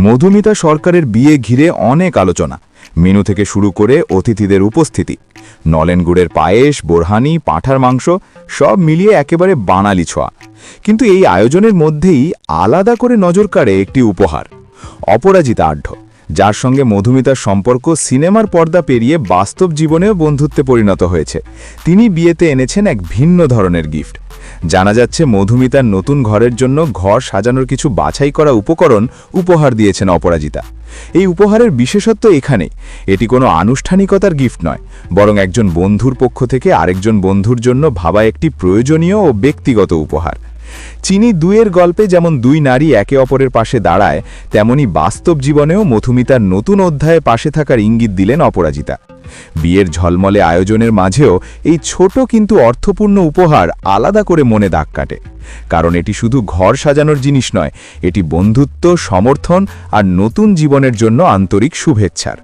মধুমিতা সরকারের বিয়ে ঘিরে অনেক আলোচনা। মেনু থেকে শুরু করে অতিথিদের উপস্থিতি, নলেন গুড়ের পায়েস, বোরহানি, পাঁঠার মাংস সব মিলিয়ে একেবারে বাঙালি ছোঁয়া। কিন্তু এই আয়োজনের মধ্যেই আলাদা করে নজর কাড়ে একটি উপহার, অপরাজিতা আঢ্য, যার সঙ্গে মধুমিতার সম্পর্ক সিনেমার পর্দা পেরিয়ে বাস্তব জীবনেও বন্ধুত্বে পরিণত হয়েছে। তিনি বিয়েতে এনেছেন এক ভিন্ন ধরনের গিফট। জানা যাচ্ছে মধুমিতার নতুন ঘরের জন্য ঘর সাজানোর কিছু বাছাই করা উপকরণ উপহার দিয়েছেন অপরাজিতা। এই উপহারের বিশেষত্ব এখানেই, এটি কোনো আনুষ্ঠানিকতার গিফট নয়, বরং একজন বন্ধুর পক্ষ থেকে আরেকজন বন্ধুর জন্য ভাবা একটি প্রয়োজনীয় ও ব্যক্তিগত উপহার। চিনি দুইয়ের গল্পে যেমন দুই নারী একে অপরের পাশে দাঁড়ায়, তেমনি বাস্তব জীবনেও মধুমিতার নতুন অধ্যায়ে পাশে থাকার ইঙ্গিত দিলেন অপরাজিতা। বিয়ের ঝলমলে আয়োজনের মাঝেও এই ছোট কিন্তু অর্থপূর্ণ উপহার আলাদা করে মনে দাগ কাটে, কারণ এটি শুধু ঘর সাজানোর জিনিস নয়, এটি বন্ধুত্ব, সমর্থন আর নতুন জীবনের জন্য আন্তরিক শুভেচ্ছার।